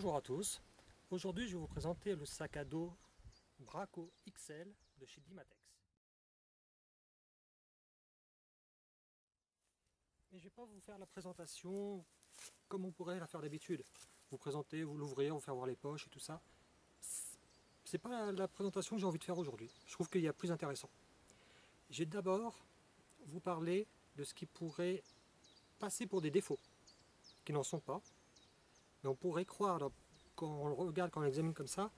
Bonjour à tous, aujourd'hui je vais vous présenter le sac à dos Braco XL de chez Dimatex. Mais je ne vais pas vous faire la présentation comme on pourrait la faire d'habitude. Vous présenter, vous l'ouvrir, vous faire voir les poches et tout ça. C'est pas la présentation que j'ai envie de faire aujourd'hui. Je trouve qu'il y a plus intéressant. Je vais d'abord vous parler de ce qui pourrait passer pour des défauts, qui n'en sont pas. Mais on pourrait croire, quand on le regarde, quand on l'examine comme ça,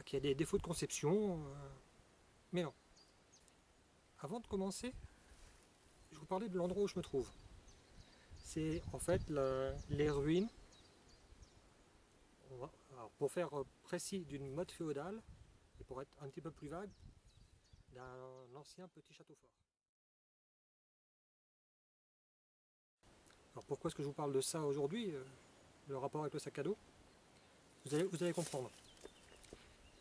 qu'il y a des défauts de conception, mais non. Avant de commencer, je vais vous parler de l'endroit où je me trouve. C'est en fait les ruines, alors pour faire précis, d'une motte féodale, et pour être un petit peu plus vague, d'un ancien petit château fort. Alors pourquoi est-ce que je vous parle de ça aujourd'hui, le rapport avec le sac à dos? Vous allez comprendre.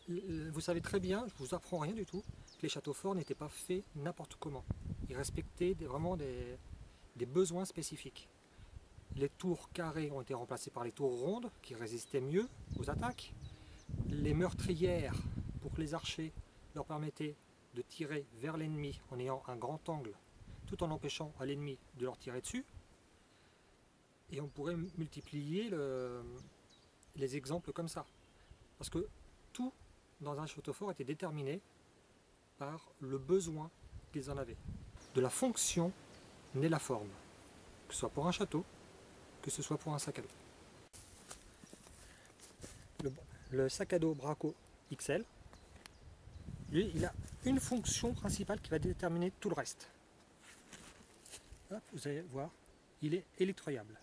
Vous savez très bien, je ne vous apprends rien du tout, que les châteaux forts n'étaient pas faits n'importe comment. Ils respectaient vraiment des besoins spécifiques. Les tours carrées ont été remplacées par les tours rondes, qui résistaient mieux aux attaques. Les meurtrières, pour que les archers leur permettaient de tirer vers l'ennemi en ayant un grand angle, tout en empêchant à l'ennemi de leur tirer dessus. Et on pourrait multiplier les exemples comme ça. Parce que tout dans un château fort était déterminé par le besoin qu'ils en avaient. De la fonction naît la forme, que ce soit pour un château, que ce soit pour un sac à dos. Le sac à dos Braco XL, lui, il a une fonction principale qui va déterminer tout le reste. Hop, vous allez voir, il est électroyable.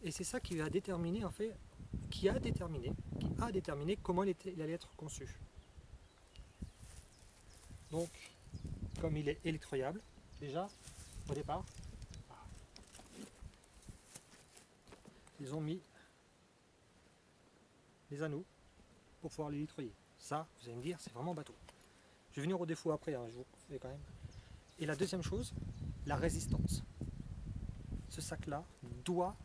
Et c'est ça qui va déterminer, en fait, qui a déterminé comment il allait être conçu. Donc, comme il est électroyable, déjà, au départ, ils ont mis les anneaux pour pouvoir l'électroyer. Ça, vous allez me dire, c'est vraiment bateau. Je vais venir au défaut après, hein, je vous fais quand même. Et la deuxième chose, la résistance. Ce sac-là doit...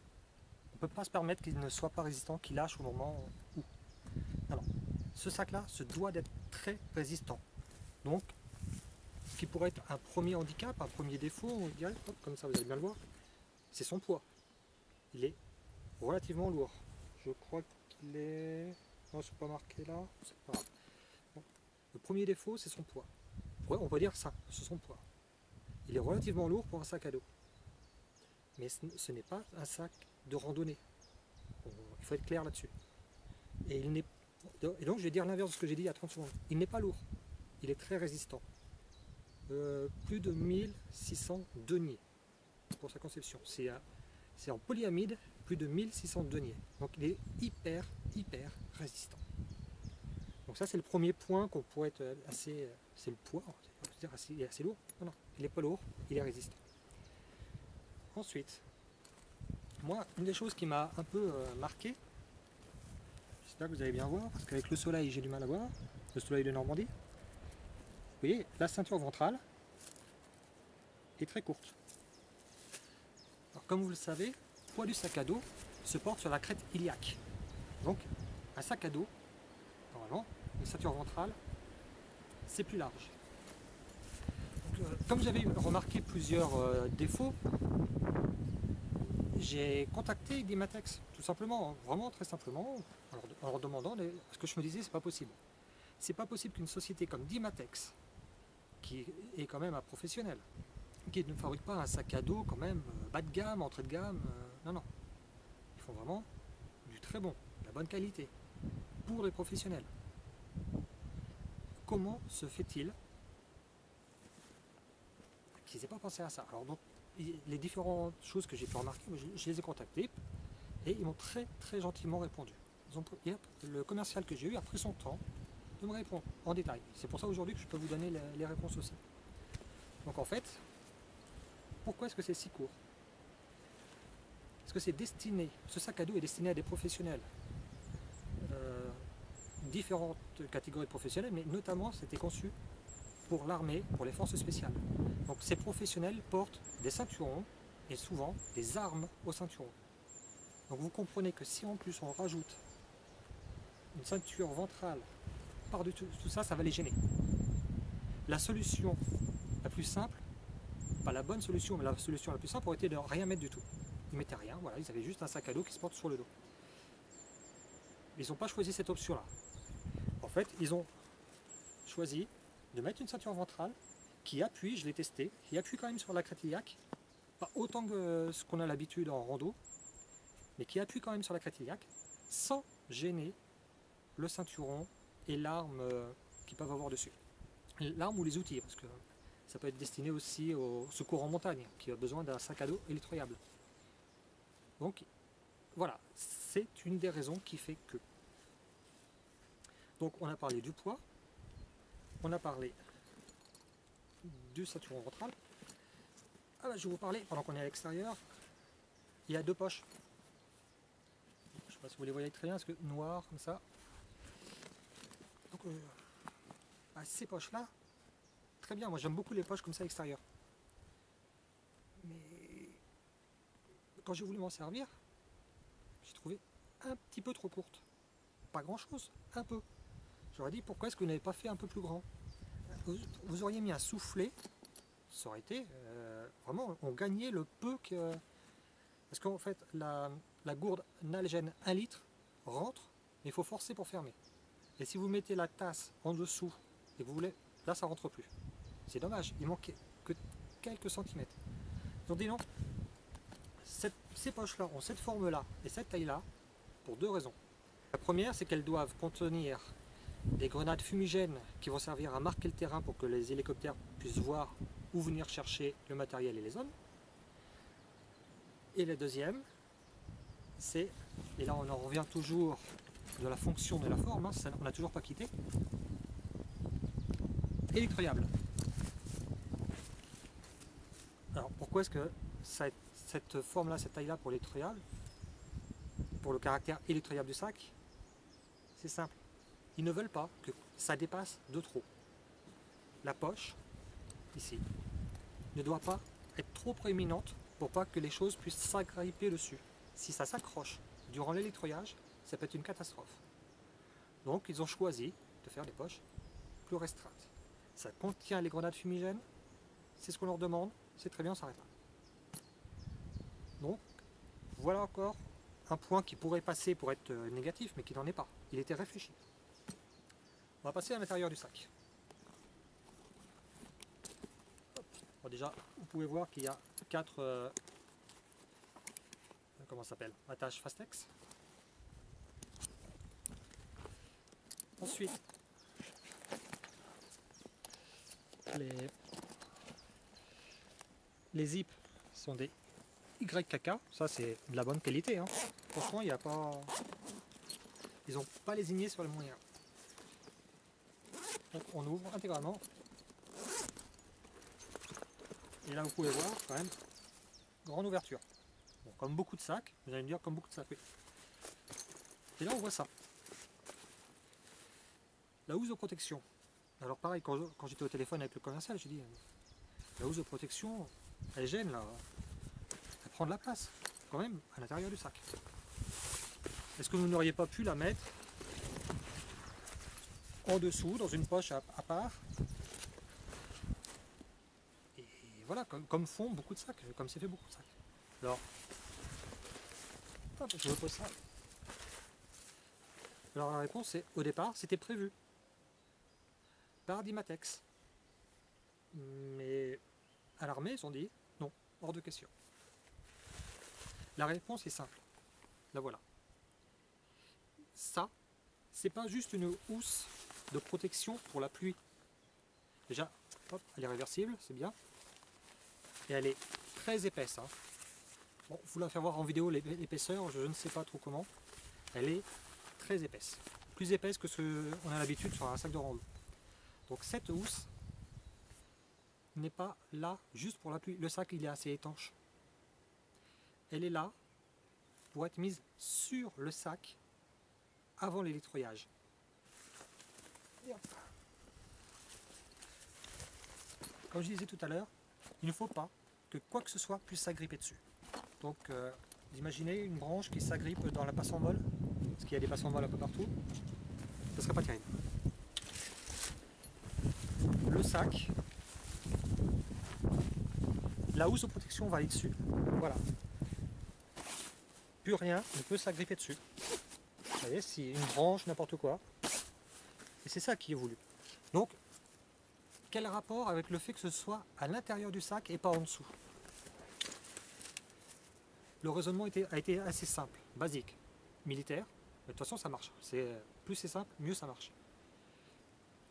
On ne peut pas se permettre qu'il ne soit pas résistant, qu'il lâche au moment où. Alors, ce sac-là se doit d'être très résistant. Donc, ce qui pourrait être un premier handicap, un premier défaut, on dirait, hop, comme ça vous allez bien le voir, c'est son poids. Il est relativement lourd. Je crois qu'il est... Non, je ne peux pas marquer là, c'est pas grave. Bon. Le premier défaut, c'est son poids. On peut dire ça, c'est son poids. Il est relativement lourd pour un sac à dos. Mais ce n'est pas un sac de randonnée. Il faut être clair là-dessus. Et donc je vais dire l'inverse de ce que j'ai dit il y a 30 secondes. Il n'est pas lourd. Il est très résistant. Plus de 1600 deniers pour sa conception. C'est en polyamide, plus de 1600 deniers. Donc il est hyper résistant. Donc ça c'est le premier point qu'on pourrait être assez... C'est le poids, on peut dire il est assez lourd. Non, il n'est pas lourd, il est résistant. Ensuite, moi, une des choses qui m'a un peu marqué, j'espère que vous allez bien voir, parce qu'avec le soleil j'ai du mal à voir, le soleil de Normandie, vous voyez, la ceinture ventrale est très courte. Alors comme vous le savez, le poids du sac à dos se porte sur la crête iliaque. Donc un sac à dos, normalement, une ceinture ventrale, c'est plus large. Donc, comme j'avais remarqué plusieurs défauts, j'ai contacté Dimatex, tout simplement, vraiment très simplement, en leur demandant, ce que je me disais, c'est pas possible. C'est pas possible qu'une société comme Dimatex, qui est quand même un professionnel, qui ne fabrique pas un sac à dos quand même bas de gamme, entrée de gamme, non. Ils font vraiment du très bon, de la bonne qualité, pour les professionnels. Comment se fait-il qu'ils n'aient pas pensé à ça? Alors donc, les différentes choses que j'ai pu remarquer, je les ai contactés et ils m'ont très gentiment répondu. Le commercial que j'ai eu a pris son temps de me répondre en détail. C'est pour ça aujourd'hui que je peux vous donner les réponses aussi. Donc en fait, pourquoi est-ce que c'est si court? Parce que c'est destiné, ce sac à dos est destiné à des professionnels. Différentes catégories de professionnels, mais notamment c'était conçu pour l'armée, pour les forces spéciales. Donc ces professionnels portent des ceinturons et souvent des armes au ceinturon. Donc vous comprenez que si en plus on rajoute une ceinture ventrale par-dessus tout ça, ça va les gêner. La solution la plus simple, pas la bonne solution, mais la solution la plus simple aurait été de rien mettre du tout. Ils mettaient rien, voilà, ils avaient juste un sac à dos qui se porte sur le dos. Ils n'ont pas choisi cette option-là. En fait, ils ont choisi de mettre une ceinture ventrale qui appuie, je l'ai testé, qui appuie quand même sur la crête iliaque, pas autant que ce qu'on a l'habitude en rando, mais qui appuie quand même sur la crête iliaque, sans gêner le ceinturon et l'arme qu'ils peuvent avoir dessus. L'arme ou les outils, parce que ça peut être destiné aussi au secours en montagne, qui a besoin d'un sac à dos électroyable. Donc voilà, c'est une des raisons qui fait que. Donc on a parlé du poids, on a parlé du ceinturon ventral. Ah bah, je vais vous parler, pendant qu'on est à l'extérieur, il y a deux poches. Je ne sais pas si vous les voyez très bien, parce que noir comme ça. Donc ces poches-là, très bien, moi j'aime beaucoup les poches comme ça à l'extérieur. Mais quand j'ai voulu m'en servir, j'ai trouvé un petit peu trop courte. Pas grand-chose, un peu. J'aurais dit pourquoi est-ce que vous n'avez pas fait un peu plus grand? Vous auriez mis un soufflet, ça aurait été vraiment, on gagnait le peu que. Parce qu'en fait, la gourde Nalgene 1 litre rentre, mais il faut forcer pour fermer. Et si vous mettez la tasse en dessous et que vous voulez, là ça rentre plus. C'est dommage, il manquait que quelques centimètres. Ils ont dit non, ces poches-là ont cette forme-là et cette taille-là pour deux raisons. La première, c'est qu'elles doivent contenir des grenades fumigènes qui vont servir à marquer le terrain pour que les hélicoptères puissent voir où venir chercher le matériel et les hommes. Et la deuxième, c'est, et là on en revient toujours de la fonction de la forme, hein, on n'a toujours pas quitté, électroyable. Alors pourquoi est-ce que cette forme-là, cette taille-là pour l'électroyable, pour le caractère électroyable du sac, c'est simple. Ils ne veulent pas que ça dépasse de trop. La poche, ici, ne doit pas être trop proéminente pour pas que les choses puissent s'agripper dessus. Si ça s'accroche durant l'électroyage, ça peut être une catastrophe. Donc ils ont choisi de faire des poches plus restreintes. Ça contient les grenades fumigènes, c'est ce qu'on leur demande, c'est très bien, on s'arrête là. Donc voilà encore un point qui pourrait passer pour être négatif, mais qui n'en est pas. Il était réfléchi. On va passer à l'intérieur du sac. Bon, déjà, vous pouvez voir qu'il y a 4 comment ça s'appelle, attaches Fastex. Ensuite, les zips sont des YKK, ça c'est de la bonne qualité, hein. Franchement, il n'y a pas, ils n'ont pas lésiné sur les moyens. Donc on ouvre intégralement. Et là vous pouvez voir quand même, grande ouverture. Bon, comme beaucoup de sacs, vous allez me dire comme beaucoup de sacs, oui. Et là on voit ça. La housse de protection. Alors pareil, quand j'étais au téléphone avec le commercial, j'ai dit, la housse de protection, elle gêne là. Elle prend de la place, quand même, à l'intérieur du sac. Est-ce que vous n'auriez pas pu la mettre en dessous, dans une poche à part? Et voilà, comme font beaucoup de sacs, comme c'est fait beaucoup de sacs. Alors, hop, je repose ça. Alors la réponse c'est, au départ, c'était prévu par Dimatex. Mais à l'armée, ils ont dit, non, hors de question. La réponse est simple, la voilà. Ça, c'est pas juste une housse de protection pour la pluie. Déjà, hop, elle est réversible, c'est bien. Et elle est très épaisse. Hein. Bon, vous la faire voir en vidéo l'épaisseur, je ne sais pas trop comment. Elle est très épaisse. Plus épaisse que ce qu'on a l'habitude sur un sac de rando. Donc cette housse n'est pas là juste pour la pluie. Le sac il est assez étanche. Elle est là pour être mise sur le sac avant l'électroyage. Comme je disais tout à l'heure, il ne faut pas que quoi que ce soit puisse s'agripper dessus. Donc vous imaginez une branche qui s'agrippe dans la passe en molle, parce qu'il y a des passes en molle un peu partout, ça serait pas terrible. Le sac, la housse de protection va aller dessus. Voilà. Plus rien ne peut s'agripper dessus. Vous voyez, si une branche, n'importe quoi. Et c'est ça qui est voulu. Donc, quel rapport avec le fait que ce soit à l'intérieur du sac et pas en dessous? Le raisonnement a été assez simple, basique, militaire. Mais de toute façon, ça marche. Plus c'est simple, mieux ça marche.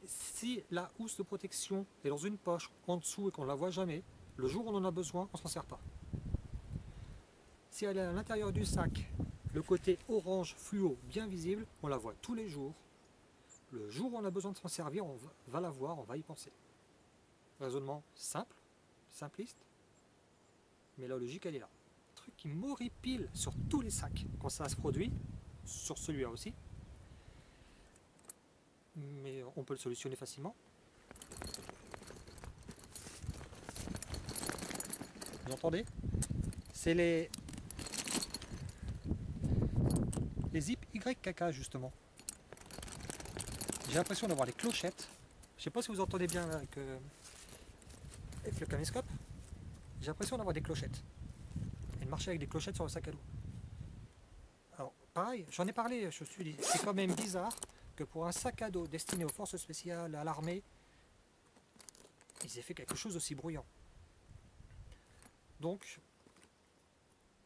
Si la housse de protection est dans une poche en dessous et qu'on ne la voit jamais, le jour où on en a besoin, on ne s'en sert pas. Si elle est à l'intérieur du sac, le côté orange fluo bien visible, on la voit tous les jours. Le jour où on a besoin de s'en servir, on va la voir, on va y penser. Raisonnement simple, simpliste, mais la logique elle est là. Un truc qui m'horripile sur tous les sacs quand ça se produit, sur celui-là aussi. Mais on peut le solutionner facilement. Vous entendez? C'est les zips YKK justement. J'ai l'impression d'avoir les clochettes. Je ne sais pas si vous entendez bien avec le caméscope. J'ai l'impression d'avoir des clochettes. Et de marcher avec des clochettes sur le sac à dos. Alors pareil, j'en ai parlé, je suis dit, c'est quand même bizarre que pour un sac à dos destiné aux forces spéciales, à l'armée, ils aient fait quelque chose d'aussi bruyant. Donc,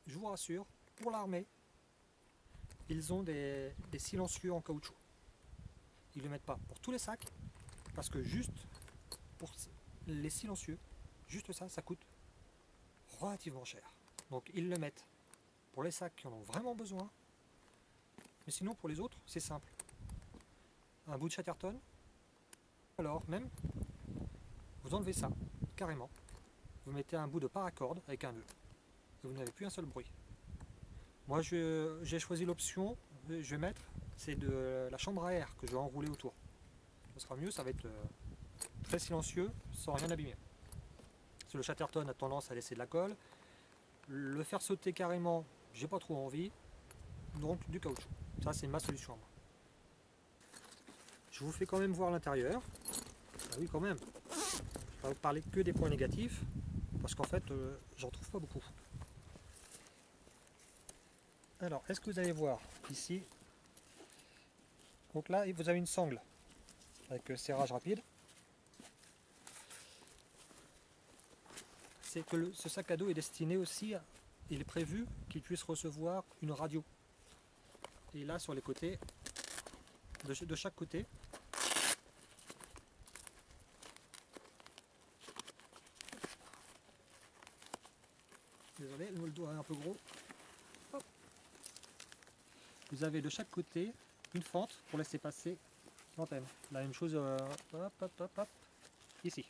je vous rassure, pour l'armée, ils ont des silencieux en caoutchouc. Ils ne le mettent pas pour tous les sacs, parce que juste pour les silencieux, juste ça, ça coûte relativement cher. Donc ils le mettent pour les sacs qui en ont vraiment besoin, mais sinon pour les autres, c'est simple. Un bout de Chatterton, alors même, vous enlevez ça, carrément. Vous mettez un bout de paracorde avec un nœud, et vous n'avez plus un seul bruit. Moi j'ai choisi l'option, je vais mettre, c'est de la chambre à air que je vais enrouler autour. Ça sera mieux, ça va être très silencieux, sans rien abîmer. Parce que le Chatterton a tendance à laisser de la colle. Le faire sauter carrément, j'ai pas trop envie, donc du caoutchouc. Ça c'est ma solution à moi. Je vous fais quand même voir l'intérieur. Ah oui quand même. Je vais pas vous parler que des points négatifs, parce qu'en fait j'en trouve pas beaucoup. Alors, est-ce que vous allez voir ici? Donc là, vous avez une sangle avec serrage rapide. C'est que ce sac à dos est destiné aussi, il est prévu qu'il puisse recevoir une radio. Et là, sur les côtés, de chaque côté, désolé, le doigt est un peu gros. Hop. Vous avez de chaque côté une fente pour laisser passer l'antenne. La même chose, ici.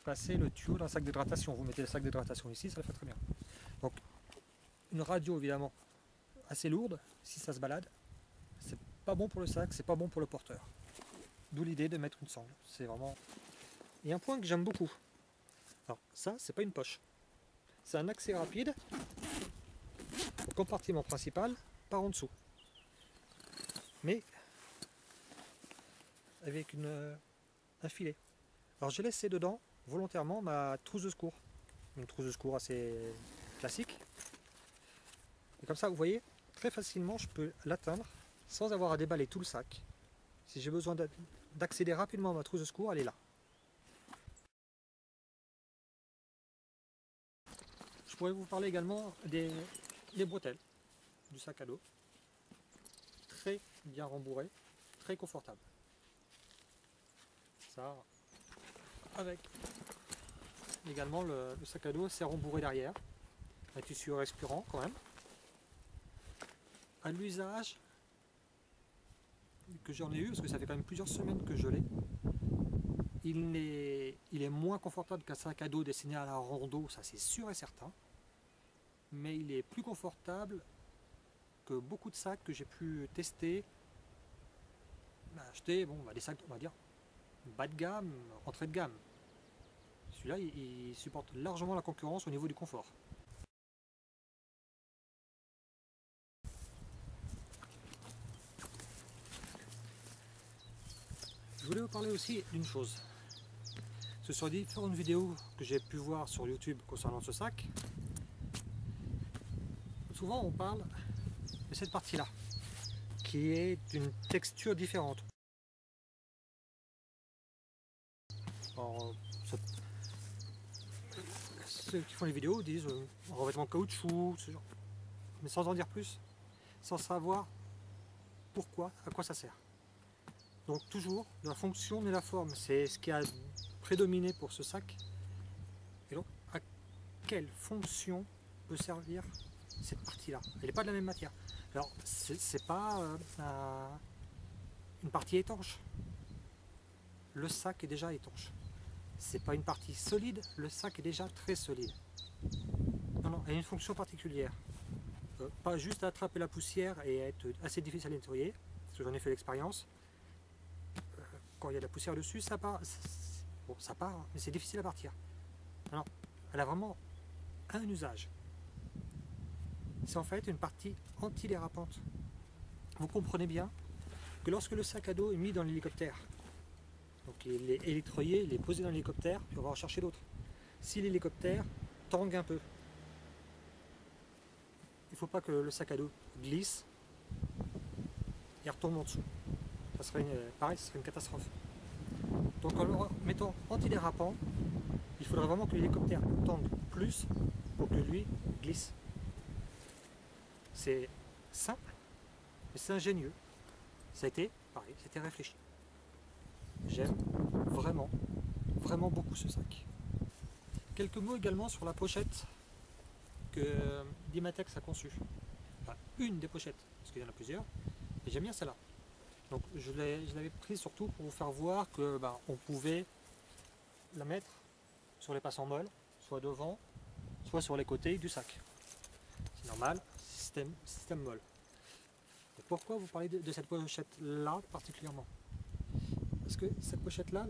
Passer le tuyau dans le sac d'hydratation. Vous mettez le sac d'hydratation ici, ça le fait très bien. Donc, une radio évidemment assez lourde, si ça se balade, c'est pas bon pour le sac, c'est pas bon pour le porteur. D'où l'idée de mettre une sangle. C'est vraiment. Et un point que j'aime beaucoup. Alors, ça, c'est pas une poche. C'est un accès rapide au compartiment principal par en dessous. Mais avec un filet. Alors j'ai laissé dedans volontairement ma trousse de secours. Une trousse de secours assez classique. Et comme ça, vous voyez, très facilement je peux l'atteindre sans avoir à déballer tout le sac. Si j'ai besoin d'accéder rapidement à ma trousse de secours, elle est là. Je pourrais vous parler également des bretelles du sac à dos. Très bien rembourré, très confortable. Ça, avec également le sac à dos, c'est rembourré derrière, un tissu respirant quand même. À l'usage que j'en ai eu, parce que ça fait quand même plusieurs semaines que je l'ai, il est moins confortable qu'un sac à dos destiné à la rando, ça c'est sûr et certain, mais il est plus confortable que beaucoup de sacs que j'ai pu tester, acheter, bon, des sacs, on va dire, bas de gamme, entrée de gamme. celui-là il supporte largement la concurrence au niveau du confort. Je voulais vous parler aussi d'une chose. Ce sur différentes vidéos que j'ai pu voir sur YouTube concernant ce sac, souvent on parle de cette partie-là, qui est d'une texture différente. Alors, ceux qui font les vidéos disent revêtement caoutchouc, ce genre. Mais sans en dire plus, sans savoir pourquoi, à quoi ça sert. Donc toujours, la fonction et la forme, c'est ce qui a prédominé pour ce sac. Et donc, à quelle fonction peut servir cette partie-là? Elle n'est pas de la même matière. Alors, c'est pas une partie étanche. Le sac est déjà étanche. C'est pas une partie solide, le sac est déjà très solide. Non, non, elle a une fonction particulière. Pas juste attraper la poussière et être assez difficile à nettoyer, parce que j'en ai fait l'expérience. Quand il y a de la poussière dessus, ça part. Bon, ça part, mais c'est difficile à partir. Alors, elle a vraiment un usage. C'est en fait une partie antidérapante. Vous comprenez bien que lorsque le sac à dos est mis dans l'hélicoptère, donc il est électroyé, il est posé dans l'hélicoptère, puis on va en chercher d'autres. Si l'hélicoptère tangue un peu, il ne faut pas que le sac à dos glisse et retombe en dessous. Ça serait pareil, ce serait une catastrophe. Donc en le mettant antidérapant, il faudrait vraiment que l'hélicoptère tangue plus pour que lui glisse. C'est simple, mais c'est ingénieux. Ça a été, pareil, c'était réfléchi. J'aime vraiment, vraiment beaucoup ce sac. Quelques mots également sur la pochette que Dimatex a conçue. Enfin, une des pochettes, parce qu'il y en a plusieurs, et j'aime bien celle-là. Donc je l'avais prise surtout pour vous faire voir que on pouvait la mettre sur les passants molles, soit devant, soit sur les côtés du sac. C'est normal, système molle. Et pourquoi vous parlez de cette pochette-là particulièrement? Parce que cette pochette-là,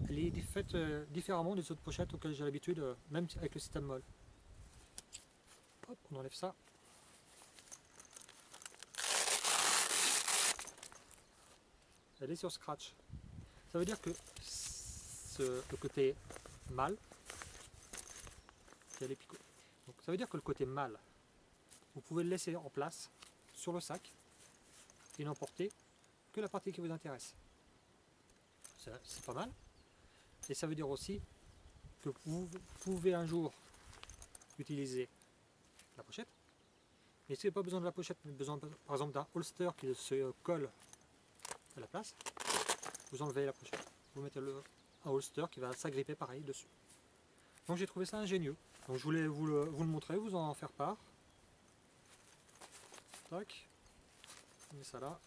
elle est faite différemment des autres pochettes auxquelles j'ai l'habitude, même avec le système molle. Hop, on enlève ça. Elle est sur scratch. Ça veut dire que le côté mâle, donc ça veut dire que le côté mâle, vous pouvez le laisser en place sur le sac et n'emporter que la partie qui vous intéresse. C'est pas mal. Et ça veut dire aussi que vous pouvez un jour utiliser la pochette. Mais si vous n'avez pas besoin de la pochette, mais besoin par exemple d'un holster qui se colle à la place, vous enlevez la pochette. Vous mettez un holster qui va s'agripper pareil dessus. Donc j'ai trouvé ça ingénieux. Donc je voulais vous le montrer, vous en faire part. Tac. On met ça là.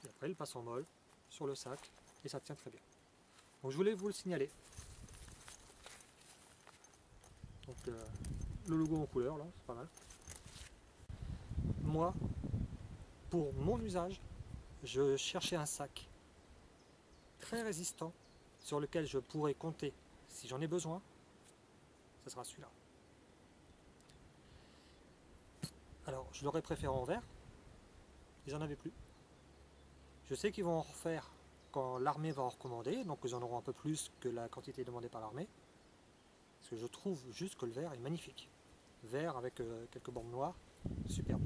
Et après il passe en molle sur le sac et ça tient très bien. Donc je voulais vous le signaler. Donc le logo en couleur là, c'est pas mal. Moi, pour mon usage, je cherchais un sac très résistant sur lequel je pourrais compter si j'en ai besoin. Ce sera celui-là. Alors je l'aurais préféré en verre, ils n'en avaient plus. Je sais qu'ils vont en refaire quand l'armée va en recommander, donc ils en auront un peu plus que la quantité demandée par l'armée. Parce que je trouve juste que le verre est magnifique. Vert avec quelques bandes noires, superbe.